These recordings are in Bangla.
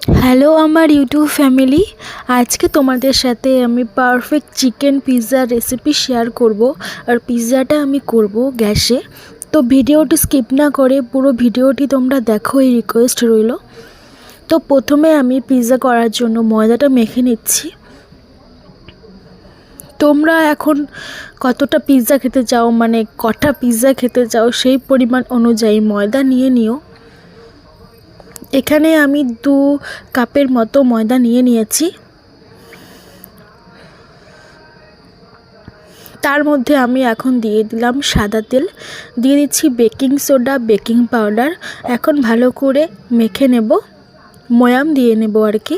হ্যালো আমার ইউটিউব ফ্যামিলি, আজকে তোমাদের সাথে আমি পারফেক্ট চিকেন পিৎজার রেসিপি শেয়ার করব। আর পিৎজাটা আমি করব গ্যাসে। তো ভিডিওটি স্কিপ না করে পুরো ভিডিওটি তোমরা দেখো, এই রিকোয়েস্ট রইল। তো প্রথমে আমি পিৎজা করার জন্য ময়দাটা মেখে নিচ্ছি। তোমরা এখন কতটা পিৎজা খেতে চাও, মানে কটা পিৎজা খেতে চাও, সেই পরিমাণ অনুযায়ী ময়দা নিয়ে নিও। এখানে আমি 2 কাপের মতো ময়দা নিয়ে নিয়েছি। তার মধ্যে আমি এখন দিয়ে দিলাম সাদা তেল, দিয়ে দিচ্ছি বেকিং সোডা, বেকিং পাউডার। এখন ভালো করে মেখে নেব, ময়াম দিয়ে নেব আর কি।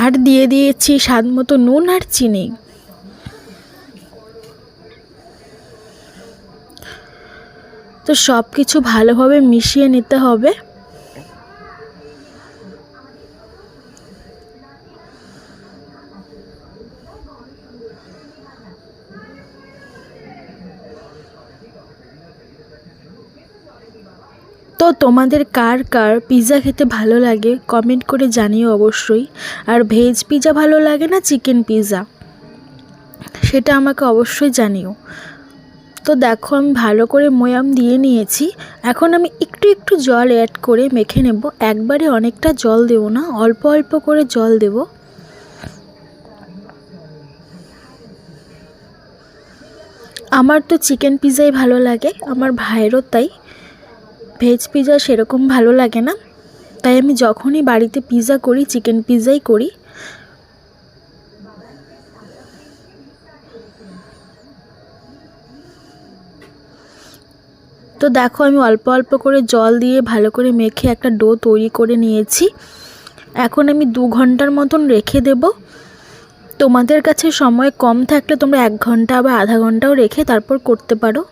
আর দিয়ে দিয়েছি স্বাদ মতো নুন আর চিনি। তো সব কিছু ভালোভাবে মিশিয়ে নিতে হবে। তো তোমাদের কার কার পিৎজা খেতে ভালো লাগে কমেন্ট করে জানিও অবশ্যই। আর ভেজ পিৎজা ভালো লাগে না চিকেন পিৎজা, সেটা আমাকে অবশ্যই জানিও। তো দেখো আমি ভালো করে ময়াম দিয়ে নিয়েছি। এখন আমি একটু একটু জল অ্যাড করে মেখে নেব। একবারে অনেকটা জল দেব না, অল্প অল্প করে জল দেব। আমার তো চিকেন পিৎজাই ভালো লাগে, আমার ভাইয়েরও তাই। ভেজ পিৎজা সেরকম ভালো লাগে না, তাই আমি যখনই বাড়িতে পিৎজা করি চিকেন পিৎজাই করি। তো দেখো আমি অল্প অল্প করে জল দিয়ে ভালো করে মেখে একটা ডো তৈরি করে নিয়েছি। এখন আমি 2 ঘন্টার মতন রেখে দেব। তোমাদের কাছে সময় কম থাকলে তোমরা 1 ঘন্টা বা আধা ঘন্টাও রেখে তারপর করতে পারো।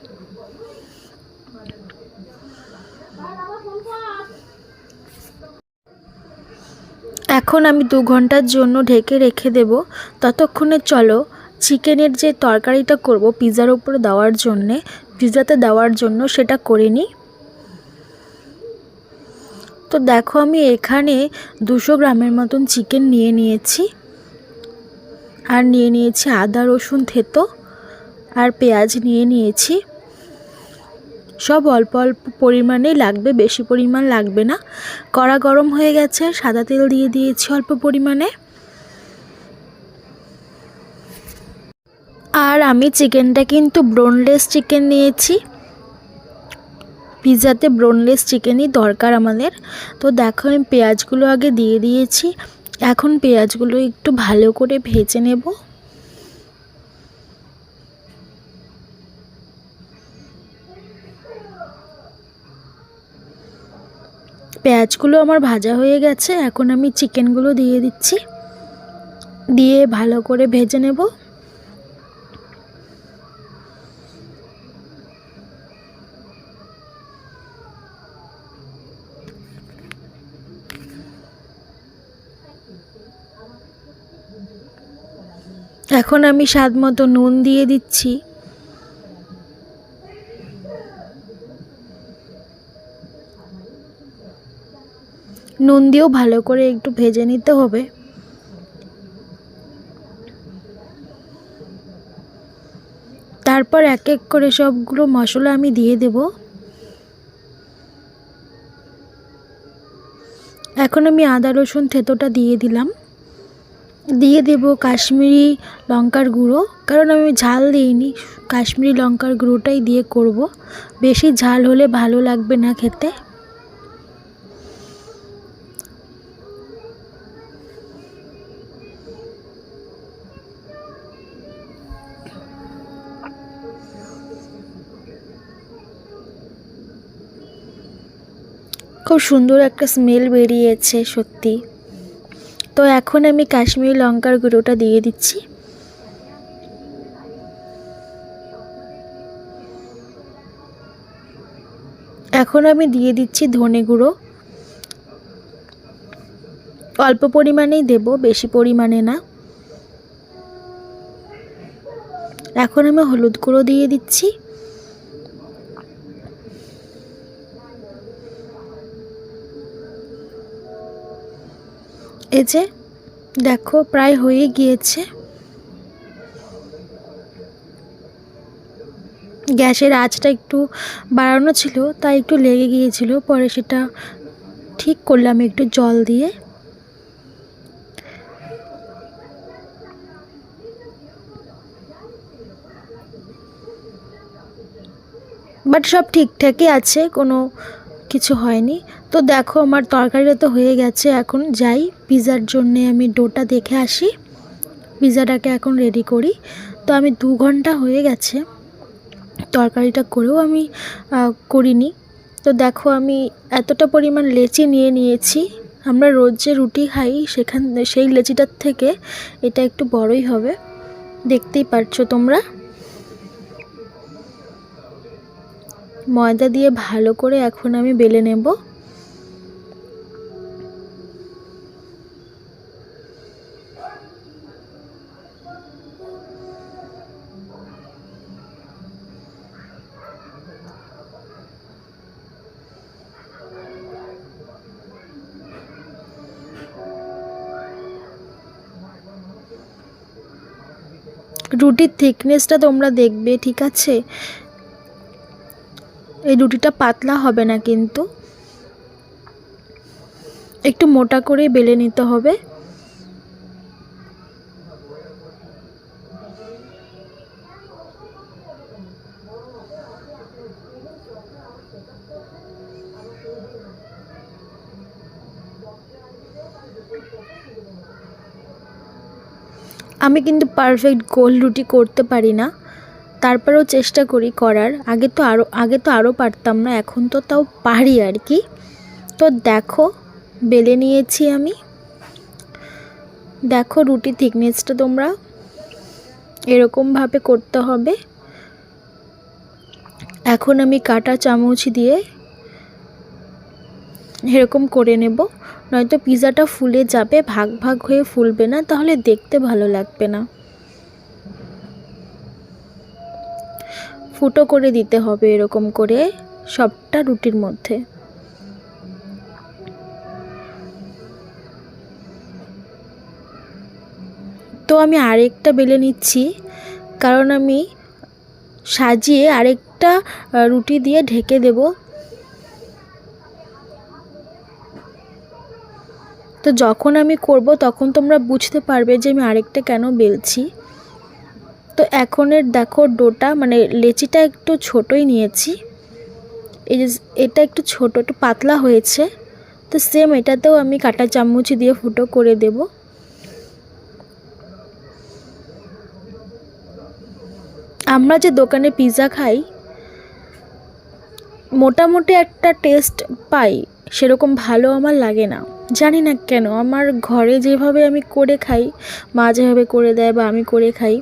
এখন আমি 2 ঘন্টার জন্য ঢেকে রেখে দেব। ততক্ষণে চলো চিকেনের যে তরকারিটা করব পিৎজার উপরে দেওয়ার জন্যে, পিৎজাতে দেওয়ার জন্য সেটা করে নিই। তো দেখো আমি এখানে 200 গ্রামের মতন চিকেন নিয়ে নিয়েছি। আর নিয়ে নিয়েছি আদা রসুন থেতো, আর পেঁয়াজ নিয়ে নিয়েছি। সব অল্প অল্প পরিমাণেই লাগবে, বেশি পরিমাণ লাগবে না। কড়া গরম হয়ে গেছে, সাদা তেল দিয়ে দিয়েছি অল্প পরিমাণে। আর আমি চিকেনটা কিন্তু বোনলেস চিকেন নিয়েছি, পিৎজাতে বোনলেস চিকেনই দরকার আমাদের। তো দেখো আমি পেঁয়াজগুলো আগে দিয়ে দিয়েছি। এখন পেঁয়াজগুলো একটু ভালো করে ভেজে নেব। পেঁয়াজগুলো আমার ভাজা হয়ে গেছে, এখন আমি চিকেনগুলো দিয়ে দিচ্ছি, দিয়ে ভালো করে ভেজে নেব। এখন আমি স্বাদ মতো নুন দিয়ে দিচ্ছি। নুন দিয়েও ভালো করে একটু ভেজে নিতে হবে। তারপর এক এক করে সবগুলো মশলা আমি দিয়ে দেব। এখন আমি আদা রসুন থেতোটা দিয়ে দিলাম, দিয়ে দেব কাশ্মীরি লঙ্কার গুঁড়ো, কারণ আমি ঝাল দিইনি, কাশ্মীরি লঙ্কার গুঁড়োটাই দিয়ে করব। বেশি ঝাল হলে ভালো লাগবে না খেতে। খুব সুন্দর একটা স্মেল বেরিয়েছে সত্যি। তো এখন আমি কাশ্মীরি লঙ্কার গুঁড়োটা দিয়ে দিচ্ছি। এখন আমি দিয়ে দিচ্ছি ধনে গুঁড়ো, অল্প পরিমাণেই দেব, বেশি পরিমাণে না। এখন আমি হলুদ গুঁড়ো দিয়ে দিচ্ছি। এই যে দেখো প্রায় হয়ে গিয়েছে। গ্যাসের আঁচটা একটু বাড়ানো ছিল, তাই একটু লেগে গিয়েছিল, পরে সেটা ঠিক করলাম একটু জল দিয়ে। বাট সব ঠিকঠাকই আছে, কোনো কিছু হয়নি। তো দেখো আমার তরকারিটা তো হয়ে গেছে, এখন যাই পিৎজার জন্যে আমি ডোটা দেখে আসি, পিৎজাটাকে এখন রেডি করি। তো আমি 2 ঘন্টা হয়ে গেছে তরকারিটা করেও আমি করিনি। তো দেখো আমি এতটা পরিমাণ লেচি নিয়ে নিয়েছি। আমরা রোজ যে রুটি খাই সেই লেচিটার থেকে এটা একটু বড়ই হবে, দেখতেই পারছো তোমরা। ময়দা দিয়ে ভালো করে এখন আমি বেলে নেব। রুটির থিকনেসটা তোমরা দেখবে, ঠিক আছে? এই রুটিটা পাতলা হবে না, কিন্তু একটু মোটা করে বেলে নিতে হবে। আমি কিন্তু পারফেক্ট গোল রুটি করতে পারি না, তারপরেও চেষ্টা করি করার। আগে তো আরও পারতাম না, এখন তো তাও পারি আর কি। তো দেখো বেলে নিয়েছি আমি। দেখো রুটি থিকনেসটা তোমরা এরকমভাবে করতে হবে। এখন আমি কাঁটা চামচ দিয়ে এরকম করে নেব, নয়তো পিৎজাটা ফুলে যাবে, ভাগ ভাগ হয়ে ফুলবে না, তাহলে দেখতে ভালো লাগবে না। ফুটো করে দিতে হবে এরকম করে সবটা রুটির মধ্যে। তো আমি আরেকটা বেলে নিচ্ছি, কারণ আমি সাজিয়ে আরেকটা রুটি দিয়ে ঢেকে দেব। তো যখন আমি করব তখন তোমরা বুঝতে পারবে যে আমি আরেকটা কেন বেলছি। তো এখনের দেখো ডোটা মানে লেচিটা একটু ছোটই নিয়েছি, এই যে এটা একটু ছোট, একটু পাতলা হয়েছে। তো সেম এটাতেও আমি কাঁটা চামচ দিয়ে ফুটো করে দেব। আমরা যে দোকানে পিৎজা খাই মোটামুটি একটা টেস্ট পাই, সেরকম ভালো আমার লাগে না, জানি না কেন। আমার ঘরে যেভাবে আমি করে খাই, মা যেভাবে করে দেয় বা আমি করে খাই,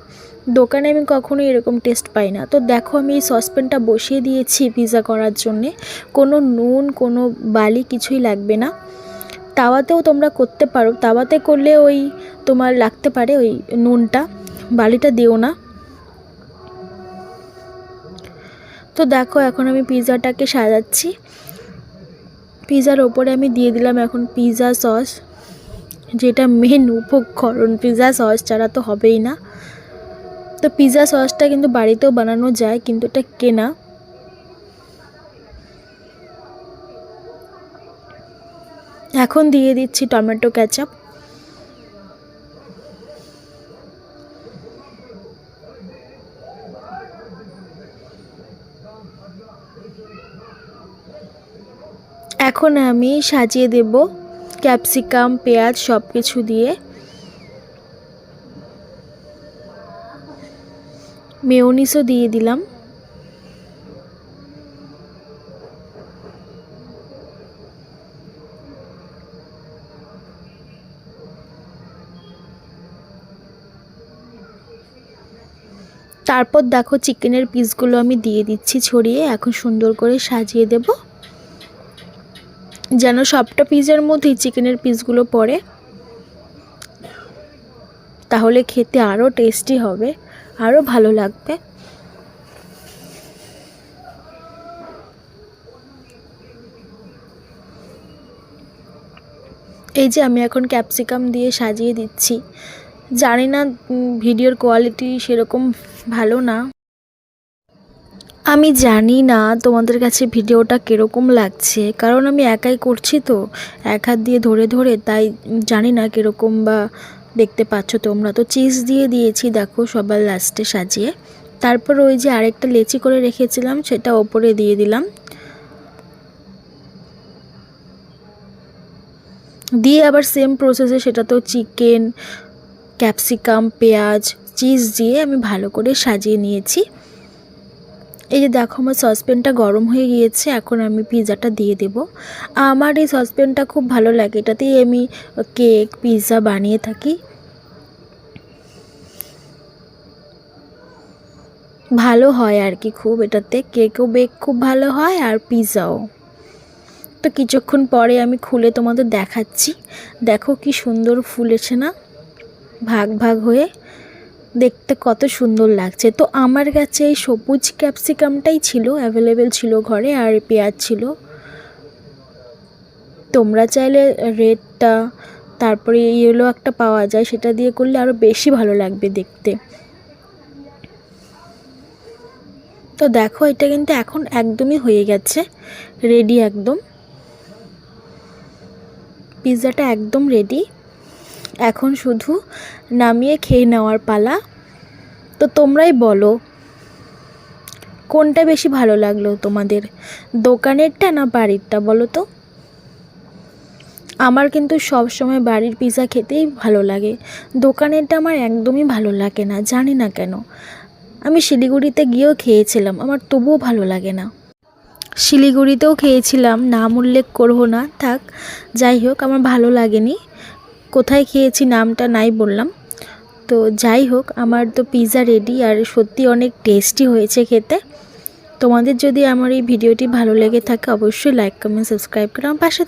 দোকানে আমি কখনোই এরকম টেস্ট পাই না। তো দেখো আমি এই সসপ্যানটা বসিয়ে দিয়েছি পিৎজা করার জন্যে, কোনো নুন কোনো বালি কিছুই লাগবে না। তাওয়াতেও তোমরা করতে পারো, তাওয়াতে করলে ওই তোমার লাগতে পারে ওই নুনটা, বালিটা দিও না। তো দেখো এখন আমি পিৎজাটাকে সাজাচ্ছি। পিৎজার ওপরে আমি দিয়ে দিলাম এখন পিৎজা সস, যেটা মেন উপকরণ, পিৎজা সস ছাড়া তো হবেই না। তো পিৎজা সসটা কিন্তু বাড়িতেও বানানো যায়, কিন্তু এটা কেনা। এখন দিয়ে দিচ্ছি টমেটো কেচাপ। এখন আমি সাজিয়ে দেব ক্যাপসিকাম পেঁয়াজ সব কিছু দিয়ে। মেয়োনিজও দিয়ে দিলাম। তারপর দেখো চিকেনের পিসগুলো আমি দিয়ে দিচ্ছি ছড়িয়ে, এখন সুন্দর করে সাজিয়ে দেব যেন সবটা পিসের মধ্যেই চিকেনের পিসগুলো পড়ে, তাহলে খেতে আরও টেস্টি হবে, আরও ভালো লাগবে। এই যে আমি এখন ক্যাপসিকাম দিয়ে সাজিয়ে দিচ্ছি। জানি না ভিডিওর কোয়ালিটি সেরকম ভালো না। আমি জানি না তোমাদের কাছে ভিডিওটা কীরকম লাগছে, কারণ আমি একাই করছি তো, এক হাত দিয়ে ধরে ধরে, তাই জানি না কীরকম বা দেখতে পাচ্ছ তোমরা। তো চিজ দিয়ে দিয়েছি দেখো সবার লাস্টে সাজিয়ে। তারপর ওই যে আরেকটা লেচি করে রেখেছিলাম সেটা ওপরে দিয়ে দিলাম, দিয়ে আবার সেম প্রসেসে সেটা তো চিকেন, ক্যাপসিকাম, পেঁয়াজ, চিজ দিয়ে আমি ভালো করে সাজিয়ে নিয়েছি। এই যে দেখো আমার সসপ্যানটা গরম হয়ে গিয়েছে, এখন আমি পিৎজাটা দিয়ে দেব। আমার এই সসপ্যানটা খুব ভালো লাগে, এটাতেই আমি কেক, পিৎজা বানিয়ে থাকি। ভালো হয় আর কি খুব, এটাতে কেকও বেক খুব ভালো হয় আর পিৎজাও। তো কিছুক্ষণ পরে আমি খুলে তোমাদের দেখাচ্ছি। দেখো কি সুন্দর ফুলেছে না, ভাগ ভাগ হয়ে, দেখতে কত সুন্দর লাগছে। তো আমার কাছে এই সবুজ ক্যাপসিকামটাই ছিল, অ্যাভেলেবেল ছিল ঘরে, আর পেঁয়াজ ছিল। তোমরা চাইলে রেডটা, তারপরে ইয়েলো একটা পাওয়া যায়, সেটা দিয়ে করলে আরও বেশি ভালো লাগবে দেখতে। তো দেখো এটা কিন্তু এখন একদমই হয়ে গেছে, রেডি একদম। পিৎজাটা একদম রেডি, এখন শুধু নামিয়ে খেয়ে নেওয়ার পালা। তো তোমরাই বলো কোনটা বেশি ভালো লাগলো তোমাদের, দোকানেরটা না বাড়িরটা, বলো তো। আমার কিন্তু সব সময় বাড়ির পিৎজা খেতেই ভালো লাগে, দোকানেরটা আমার একদমই ভালো লাগে না, জানি না কেন। আমি শিলিগুড়িতে গিয়েও খেয়েছিলাম, আমার তবুও ভালো লাগে না। শিলিগুড়িতেও খেয়েছিলাম, নাম উল্লেখ করবো না, থাক, যাই হোক, আমার ভালো লাগেনি। কোথায় খেয়েছি নামটা নাই বললাম। তো যাই হোক, আমার তো পিৎজা রেডি, আর সত্যি অনেক টেস্টি হয়েছে খেতে। তোমাদের যদি আমার এই ভিডিওটি ভালো লেগে থাকে অবশ্যই লাইক, কমেন্ট, সাবস্ক্রাইব করে আমার পাশে